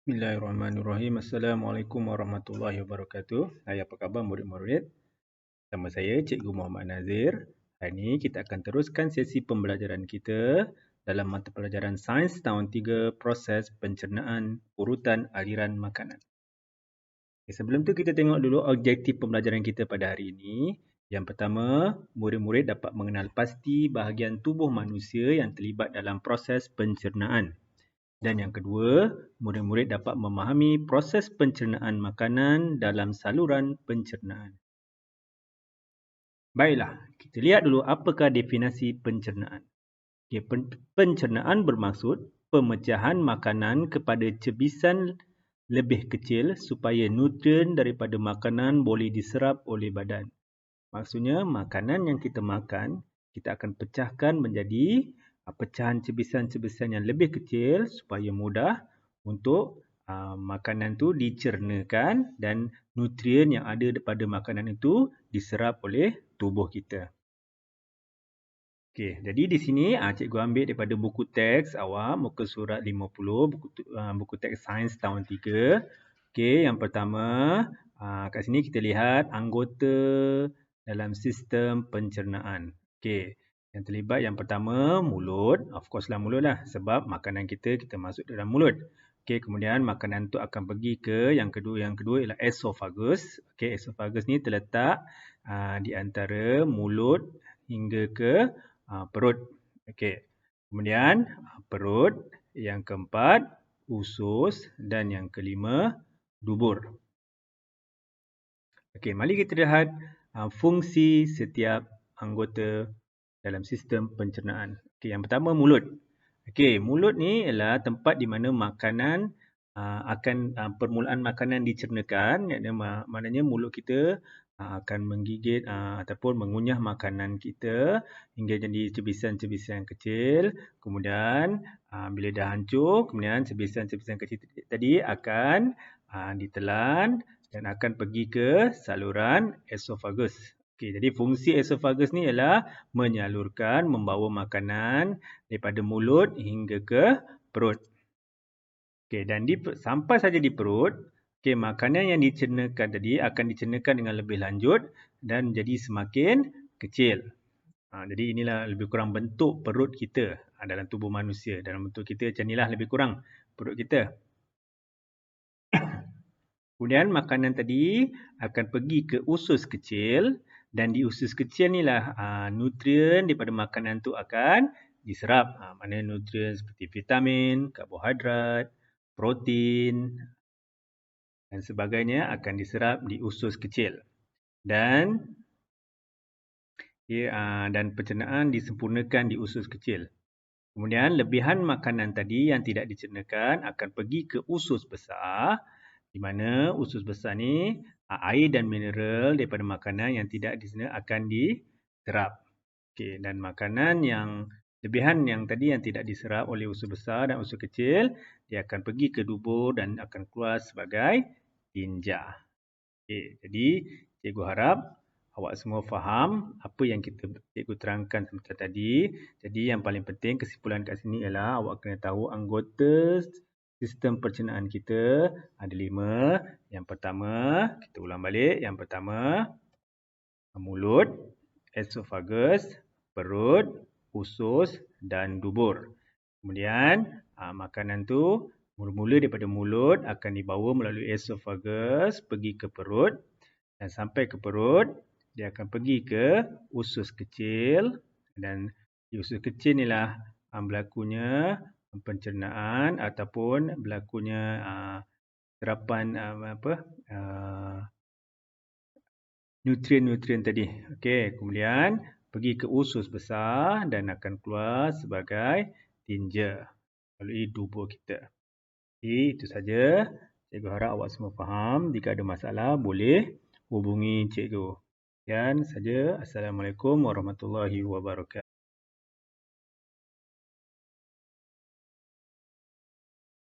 Bismillahirrahmanirrahim. Assalamualaikum warahmatullahi wabarakatuh. Hai, apa khabar murid-murid? Nama saya Cikgu Muhammad Nazir. Hari ini kita akan teruskan sesi pembelajaran kita dalam mata pelajaran Sains tahun 3 Proses Pencernaan Urutan Aliran Makanan. Sebelum tu kita tengok dulu objektif pembelajaran kita pada hari ini. Yang pertama, murid-murid dapat mengenal pasti bahagian tubuh manusia yang terlibat dalam proses pencernaan. Dan yang kedua, murid-murid dapat memahami proses pencernaan makanan dalam saluran pencernaan. Baiklah, kita lihat dulu apakah definisi pencernaan. Pencernaan bermaksud pemecahan makanan kepada cebisan lebih kecil supaya nutrien daripada makanan boleh diserap oleh badan. Maksudnya, makanan yang kita makan, kita akan pecahkan menjadi pecahan cebisan-cebisan yang lebih kecil supaya mudah untuk makanan itu dicernakan dan nutrien yang ada pada makanan itu diserap oleh tubuh kita. Okey, jadi di sini cikgu ambil daripada buku teks awak muka surat 50, buku teks Sains tahun 3. Okey, yang pertama kat sini kita lihat anggota dalam sistem pencernaan. Okey, yang terlibat yang pertama mulut, of course lah mulut lah sebab makanan kita masuk dalam mulut. Okey, kemudian makanan tu akan pergi ke yang kedua ialah esophagus. Okey, esophagus ni terletak di antara mulut hingga ke perut. Okey. Kemudian perut, yang keempat usus dan yang kelima dubur. Okey, mari kita lihat fungsi setiap anggota dalam sistem pencernaan. Okey, yang pertama mulut. Okey, mulut ni ialah tempat di mana makanan permulaan makanan dicernakan, maknanya mulut kita akan menggigit ataupun mengunyah makanan kita hingga jadi cebisan-cebisan kecil. Kemudian bila dah hancur, kemudian cebisan-cebisan kecil tadi akan ditelan dan akan pergi ke saluran esophagus. Okey, jadi fungsi esophagus ni ialah menyalurkan, membawa makanan daripada mulut hingga ke perut. Okey, dan sampai saja di perut, okey, makanan yang dicernakan tadi akan dicernakan dengan lebih lanjut dan jadi semakin kecil. Jadi inilah lebih kurang bentuk perut kita dalam tubuh manusia. Dalam bentuk kita macam inilah lebih kurang perut kita. Kemudian makanan tadi akan pergi ke usus kecil dan di usus kecil inilah nutrien daripada makanan tu akan diserap. Maknanya nutrien seperti vitamin, karbohidrat, protein dan sebagainya akan diserap di usus kecil. Dan pencernaan disempurnakan di usus kecil. Kemudian lebihan makanan tadi yang tidak dicernakan akan pergi ke usus besar, di mana usus besar ni air dan mineral daripada makanan yang tidak dicerna akan diserap. Okey, dan makanan yang lebihan yang tadi yang tidak diserap oleh usus besar dan usus kecil, dia akan pergi ke dubur dan akan keluar sebagai tinja. Okey, jadi cikgu harap awak semua faham apa yang cikgu terangkan sebentar tadi. Jadi yang paling penting kesimpulan kat sini ialah awak kena tahu anggota sistem pencernaan kita ada 5. Yang pertama, kita ulang balik. Yang pertama, mulut, esophagus, perut, usus dan dubur. Kemudian makanan tu mula-mula daripada mulut akan dibawa melalui esophagus pergi ke perut dan sampai ke perut dia akan pergi ke usus kecil dan di usus kecil inilah berlakunya pencernaan ataupun berlakunya serapan nutrien-nutrien tadi. Okey, kemudian pergi ke usus besar dan akan keluar sebagai tinja melalui dubur kita. Okey, itu saja. Cikgu harap awak semua faham. Jika ada masalah boleh hubungi cikgu. Sekian saja. Assalamualaikum warahmatullahi wabarakatuh.